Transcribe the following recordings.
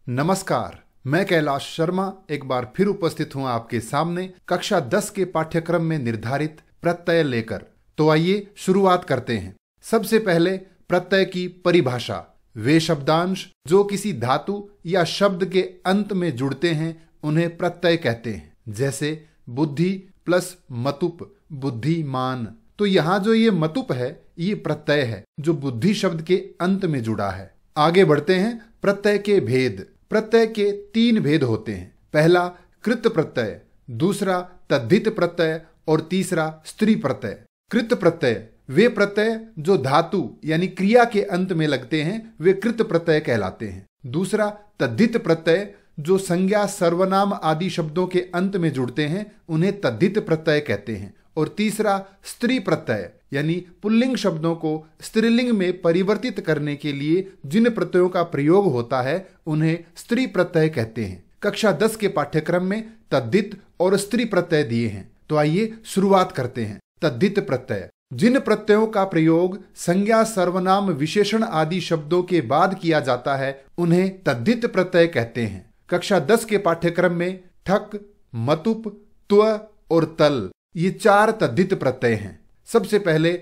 नमस्कार, मैं कैलाश शर्मा एक बार फिर उपस्थित हूं आपके सामने कक्षा 10 के पाठ्यक्रम में निर्धारित प्रत्यय लेकर। तो आइए शुरुआत करते हैं। सबसे पहले प्रत्यय की परिभाषा। वे शब्दांश जो किसी धातु या शब्द के अंत में जुड़ते हैं उन्हें प्रत्यय कहते हैं। जैसे बुद्धि प्लस मतुप, बुद्धिमान। तो यहाँ जो ये मतुप है ये प्रत्यय है जो बुद्धि शब्द के अंत में जुड़ा है। आगे बढ़ते हैं। प्रत्यय के भेद। प्रत्यय के 3 भेद होते हैं। पहला कृत प्रत्यय, दूसरा तद्धित प्रत्यय और तीसरा स्त्री प्रत्यय। कृत प्रत्यय वे प्रत्यय जो धातु यानी क्रिया के अंत में लगते हैं वे कृत प्रत्यय कहलाते हैं। दूसरा तद्धित प्रत्यय जो संज्ञा सर्वनाम आदि शब्दों के अंत में जुड़ते हैं उन्हें तद्धित प्रत्यय कहते हैं। और तीसरा स्त्री प्रत्यय यानी पुल्लिंग शब्दों को स्त्रीलिंग में परिवर्तित करने के लिए जिन प्रत्ययों का प्रयोग होता है उन्हें स्त्री प्रत्यय कहते हैं। कक्षा 10 के पाठ्यक्रम में तद्धित और स्त्री प्रत्यय दिए हैं। तो आइए शुरुआत करते हैं। तद्धित प्रत्यय जिन प्रत्ययों का प्रयोग संज्ञा सर्वनाम विशेषण आदि शब्दों के बाद किया जाता है उन्हें तद्धित प्रत्यय कहते हैं। कक्षा 10 के पाठ्यक्रम में ठक, मतुप, त्व और तल ये 4 तद्धित प्रत्यय हैं। सबसे पहले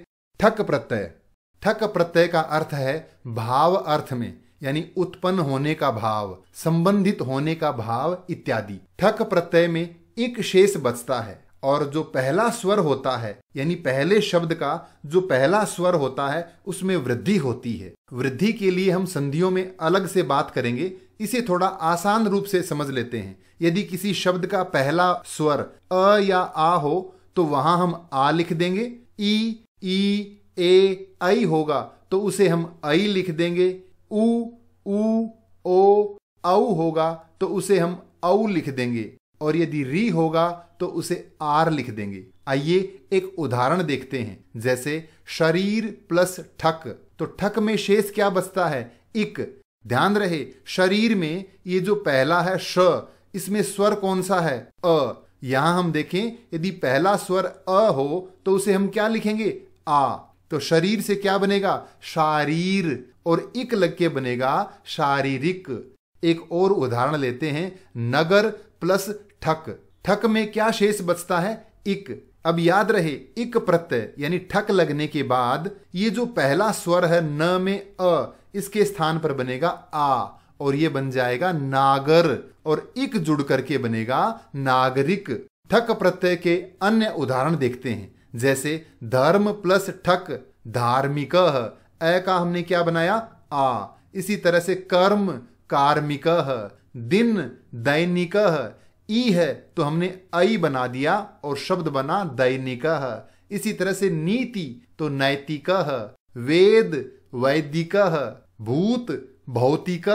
ठक प्रत्यय। ठक प्रत्यय का अर्थ है भाव अर्थ में, यानी उत्पन्न होने का भाव, संबंधित होने का भाव इत्यादि। ठक प्रत्यय में एक शेष बचता है और जो पहला स्वर होता है यानी पहले शब्द का जो पहला स्वर होता है उसमें वृद्धि होती है। वृद्धि के लिए हम संधियों में अलग से बात करेंगे। इसे थोड़ा आसान रूप से समझ लेते हैं। यदि किसी शब्द का पहला स्वर अ या आ हो तो वहां हम आ लिख देंगे। ई, ए, ऐ होगा तो उसे हम ऐ लिख देंगे। उ, ओ, औ होगा तो उसे हम औ लिख देंगे। और यदि री होगा तो उसे आर लिख देंगे। आइए एक उदाहरण देखते हैं। जैसे शरीर प्लस ठक, तो ठक में शेष क्या बचता है? इक। ध्यान रहे शरीर में ये जो पहला है श, इसमें स्वर कौन सा है? अ। यहां हम देखें यदि पहला स्वर अ हो तो उसे हम क्या लिखेंगे? आ। तो शरीर से क्या बनेगा? शारीर। और इक लग के बनेगा शारीरिक। एक और उदाहरण लेते हैं। नगर प्लस ठक। ठक में क्या शेष बचता है? इक। अब याद रहे इक प्रत्यय यानी ठक लगने के बाद ये जो पहला स्वर है न में अ, इसके स्थान पर बनेगा आ और ये बन जाएगा नागर और इक जुड़ करके बनेगा नागरिक। ठक प्रत्यय के अन्य उदाहरण देखते हैं। जैसे धर्म प्लस ठक धार्मिक। ए का हमने क्या बनाया? आ। इसी तरह से कर्म कार्मिक, दिन दैनिक। ई है तो हमने ऐ बना दिया और शब्द बना दैनिक। इसी तरह से नीति तो नैतिक, वेद वैदिक, भूत भौतिक,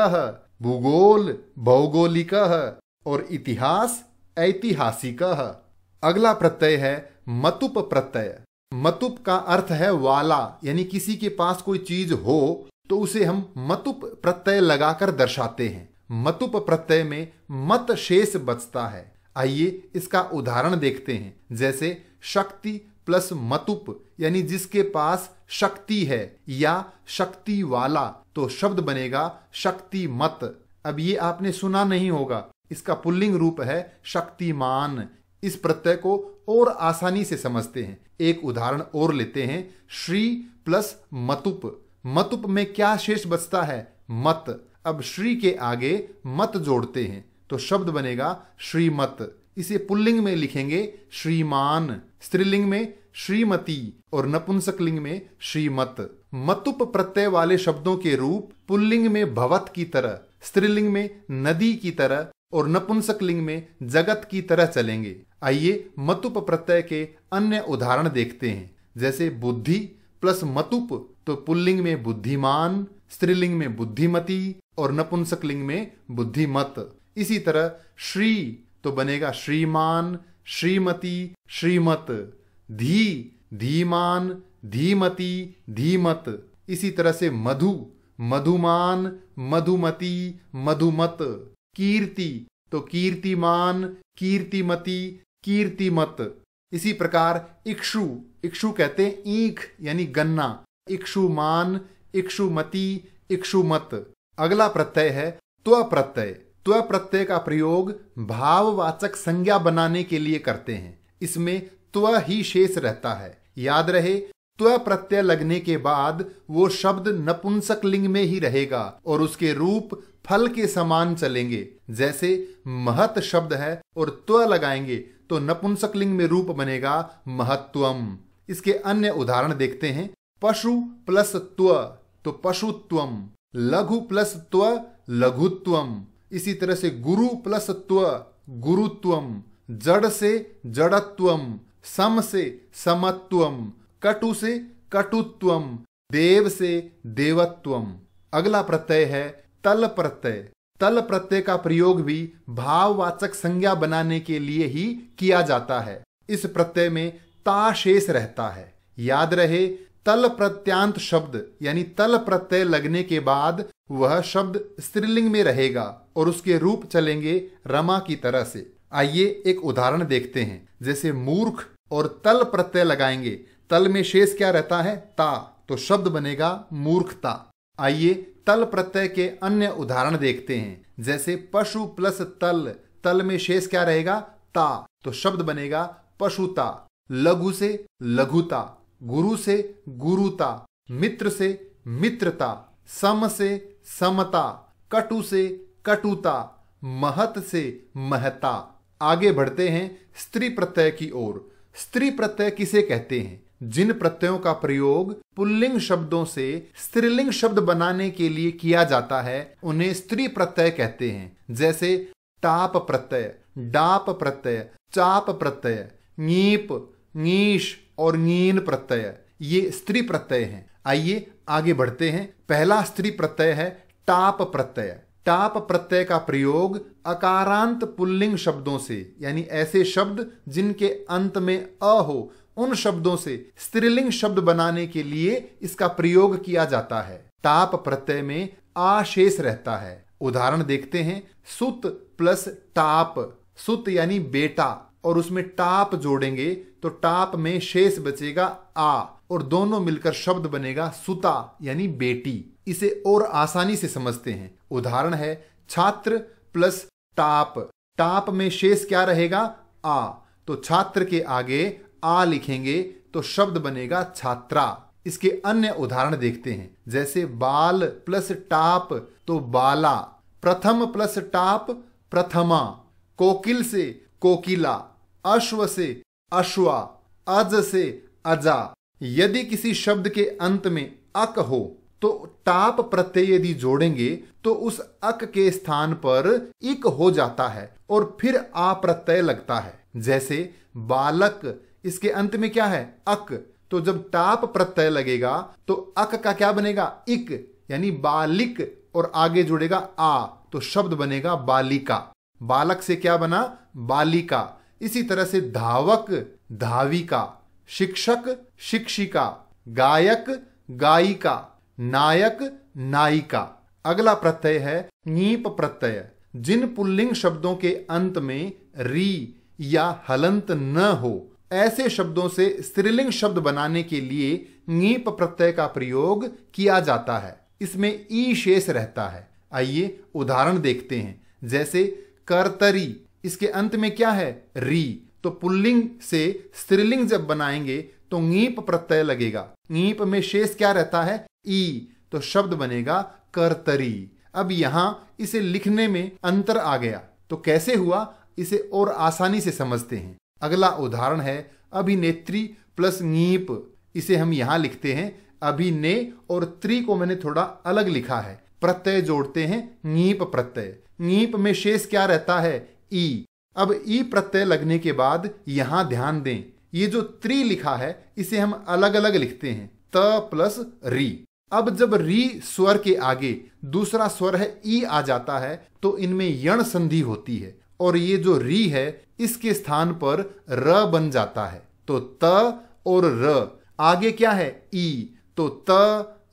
भूगोल भौगोलिक और इतिहास ऐतिहासिक। अगला प्रत्यय है मतुप प्रत्यय। मतुप का अर्थ है वाला, यानी किसी के पास कोई चीज हो तो उसे हम मतुप प्रत्यय लगाकर दर्शाते हैं। मतुप प्रत्यय में मत शेष बचता है। आइए इसका उदाहरण देखते हैं। जैसे शक्ति प्लस मतुप यानी जिसके पास शक्ति है या शक्ति वाला, तो शब्द बनेगा शक्तिमत। अब ये आपने सुना नहीं होगा, इसका पुल्लिंग रूप है शक्तिमान। इस प्रत्यय को और आसानी से समझते हैं। एक उदाहरण और लेते हैं। श्री प्लस मतुप। मतुप में क्या शेष बचता है? मत। अब श्री के आगे मत जोड़ते हैं तो शब्द बनेगा श्रीमत। इसे पुल्लिंग में लिखेंगे श्रीमान, स्त्रीलिंग में श्रीमती और नपुंसकलिंग में श्रीमत। मतुप प्रत्यय वाले शब्दों के रूप पुल्लिंग में भवत की तरह, स्त्रीलिंग में नदी की तरह और नपुंसकलिंग में जगत की तरह चलेंगे। आइए मतुप प्रत्यय के अन्य उदाहरण देखते हैं। जैसे बुद्धि प्लस मतुप तो पुल्लिंग में बुद्धिमान, स्त्रीलिंग में बुद्धिमती और नपुंसकलिंग में बुद्धिमत। इसी तरह श्री तो बनेगा श्रीमान, श्रीमती, श्रीमत। धी धीमान, धीमती, धीमत। इसी तरह से मधु मधुमान, मधुमती, मधुमत। कीर्ति तो कीर्तिमान, कीर्तिमती, कीर्तिमत। इसी प्रकार इक्षु, इक्षु कहते हैं ईख यानी गन्ना। इक्षुमान, इक्षुमती, इक्षुमत। अगला प्रत्यय है त्व प्रत्यय। त्व प्रत्यय का प्रयोग भाववाचक संज्ञा बनाने के लिए करते हैं। इसमें त्व ही शेष रहता है। याद रहे, त्व प्रत्यय लगने के बाद वो शब्द नपुंसक लिंग में ही रहेगा और उसके रूप फल के समान चलेंगे। जैसे महत शब्द है और त्व लगाएंगे तो नपुंसक लिंग में रूप बनेगा महत्वम। इसके अन्य उदाहरण देखते हैं। पशु प्लस त्व तो पशुत्वम, लघु प्लस त्व लघुत्वम। इसी तरह से गुरु प्लस त्व गुरुत्वम, जड़ से जड़त्वम, सम से समत्वम, कटु से कटुत्वम, देव से देवत्वम। अगला प्रत्यय है तल प्रत्यय। तल प्रत्यय का प्रयोग भी भाववाचक संज्ञा बनाने के लिए ही किया जाता है। इस प्रत्यय में ता शेष रहता है। याद रहे, तल प्रत्यांत शब्द यानी तल प्रत्यय लगने के बाद वह शब्द स्त्रीलिंग में रहेगा और उसके रूप चलेंगे रमा की तरह से। आइए एक उदाहरण देखते हैं। जैसे मूर्ख और तल प्रत्यय लगाएंगे, तल में शेष क्या रहता है? ता, तो शब्द बनेगा मूर्खता। आइए तल प्रत्यय के अन्य उदाहरण देखते हैं। जैसे पशु प्लस तल, तल में शेष क्या रहेगा? ता, तो शब्द बनेगा पशुता। लघु से लघुता, गुरु से गुरुता, मित्र से मित्रता, सम से समता, कटु से कटुता, महत से महता। आगे बढ़ते हैं स्त्री प्रत्यय की ओर। स्त्री प्रत्यय किसे कहते हैं? जिन प्रत्ययों का प्रयोग पुल्लिंग शब्दों से स्त्रीलिंग शब्द बनाने के लिए किया जाता है उन्हें स्त्री प्रत्यय कहते हैं। जैसे टाप प्रत्यय, डाप प्रत्यय, चाप प्रत्यय, नीप, नीश और नीन प्रत्यय, ये स्त्री प्रत्यय हैं। आइए आगे बढ़ते हैं। पहला स्त्री प्रत्यय है टाप प्रत्यय। टाप प्रत्यय का प्रयोग अकारांत पुल्लिंग शब्दों से यानी ऐसे शब्द जिनके अंत में अ हो उन शब्दों से स्त्रीलिंग शब्द बनाने के लिए इसका प्रयोग किया जाता है। टाप प्रत्यय में आ शेष रहता है। उदाहरण देखते हैं। सुत प्लस टाप, सुत यानी बेटा और उसमें टाप जोड़ेंगे तो टाप में शेष बचेगा आ और दोनों मिलकर शब्द बनेगा सुता यानी बेटी। इसे और आसानी से समझते हैं। उदाहरण है छात्र प्लस टाप, टाप में शेष क्या रहेगा? आ, तो छात्र के आगे आ लिखेंगे तो शब्द बनेगा छात्रा। इसके अन्य उदाहरण देखते हैं। जैसे बाल प्लस टाप तो बाला, प्रथम प्लस टाप प्रथमा, कोकिल से कोकिला, अश्व से अश्वा, अज से अजा। यदि किसी शब्द के अंत में अक हो तो टाप प्रत्यय यदि जोड़ेंगे तो उस अक के स्थान पर इक हो जाता है और फिर आ प्रत्यय लगता है। जैसे बालक, इसके अंत में क्या है? अक, तो जब टाप प्रत्यय लगेगा तो अक का क्या बनेगा? इक यानी बालिक और आगे जुड़ेगा आ तो शब्द बनेगा बालिका। बालक से क्या बना? बालिका। इसी तरह से धावक धाविका, शिक्षक शिक्षिका, गायक गायिका, नायक नायिका। अगला प्रत्यय है नीप प्रत्यय। जिन पुल्लिंग शब्दों के अंत में री या हलंत न हो ऐसे शब्दों से स्त्रीलिंग शब्द बनाने के लिए नीप प्रत्यय का प्रयोग किया जाता है। इसमें ई शेष रहता है। आइए उदाहरण देखते हैं। जैसे कर्तरी, इसके अंत में क्या है? री, तो पुल्लिंग से स्त्रीलिंग जब बनाएंगे तो नीप प्रत्यय लगेगा। नीप में शेष क्या रहता है? ई, तो शब्द बनेगा कर्तरी। अब यहां इसे लिखने में अंतर आ गया तो कैसे हुआ, इसे और आसानी से समझते हैं। अगला उदाहरण है अभिनेत्री प्लस नीप। इसे हम यहां लिखते हैं अभिने और त्री को मैंने थोड़ा अलग लिखा है। प्रत्यय जोड़ते हैं नीप प्रत्यय। नीप में शेष क्या रहता है? ई। अब ई प्रत्यय लगने के बाद यहां ध्यान दें, ये जो त्री लिखा है इसे हम अलग अलग लिखते हैं त प्लस री। अब जब री स्वर के आगे दूसरा स्वर है ई आ जाता है तो इनमें यण संधि होती है और ये जो री है इसके स्थान पर र बन जाता है। तो त और र, आगे क्या है? ई, तो त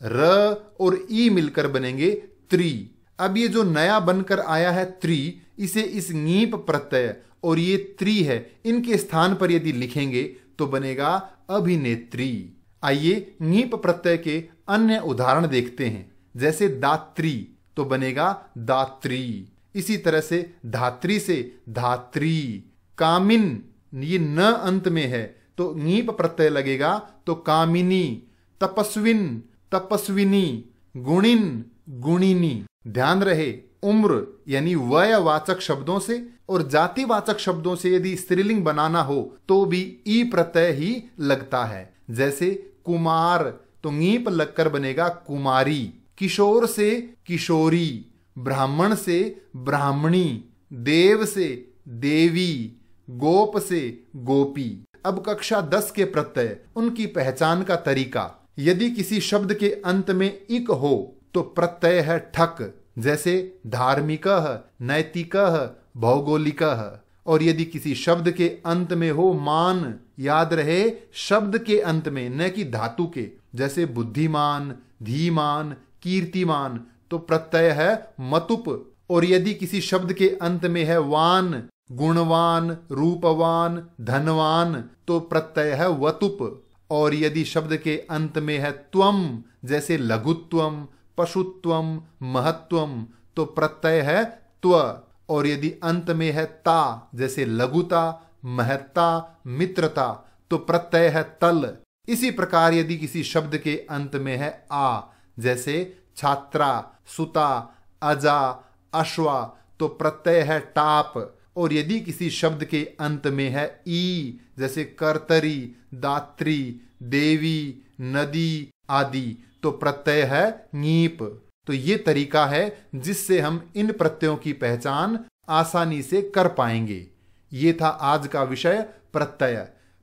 र और ई मिलकर बनेंगे त्री। अब ये जो नया बनकर आया है त्री, इसे इस नीप प्रत्यय और ये त्री है इनके स्थान पर यदि लिखेंगे तो बनेगा अभिनेत्री। आइए नीप प्रत्यय के अन्य उदाहरण देखते हैं। जैसे दात्री, तो बनेगा दात्री। इसी तरह से धात्री से धात्री। कामिन, ये न अंत में है तो ङीप प्रत्यय लगेगा तो कामिनी। तपस्विन, तपस्विनी। गुणिन, गुणिनी। ध्यान रहे, उम्र यानी वयवाचक शब्दों से और जातिवाचक शब्दों से यदि स्त्रीलिंग बनाना हो तो भी ई प्रत्यय ही लगता है। जैसे कुमार तो ङीप लगकर बनेगा कुमारी। किशोर से किशोरी। ब्राह्मण से ब्राह्मणी। देव से देवी। गोप से गोपी। अब कक्षा 10 के प्रत्यय, उनकी पहचान का तरीका। यदि किसी शब्द के अंत में इक हो तो प्रत्यय है ठक। जैसे धार्मिकः, नैतिकः, भौगोलिकः। और यदि किसी शब्द के अंत में हो मान, याद रहे शब्द के अंत में न कि धातु के, जैसे बुद्धिमान, धीमान, कीर्तिमान, तो प्रत्यय है मतुप। और यदि किसी शब्द के अंत में है वान, गुणवान, रूपवान, धनवान, तो प्रत्यय है वतुप। और यदि शब्द के अंत में है त्वम, जैसे लघुत्वम, पशुत्वम, महत्वम, तो प्रत्यय है त्व। और यदि अंत में है ता, जैसे लघुता, महत्ता, मित्रता, तो प्रत्यय है तल। इसी प्रकार यदि किसी शब्द के अंत में है आ, जैसे छात्रा, सुता, अजा, अश्वा, तो प्रत्यय है टाप। और यदि किसी शब्द के अंत में है ई, जैसे कर्तरी, दात्री, देवी, नदी आदि, तो प्रत्यय है ङीप। तो ये तरीका है जिससे हम इन प्रत्ययों की पहचान आसानी से कर पाएंगे। ये था आज का विषय प्रत्यय।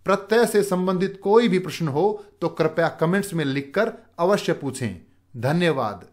प्रत्यय से संबंधित कोई भी प्रश्न हो तो कृपया कमेंट्स में लिखकर अवश्य पूछें। धन्यवाद।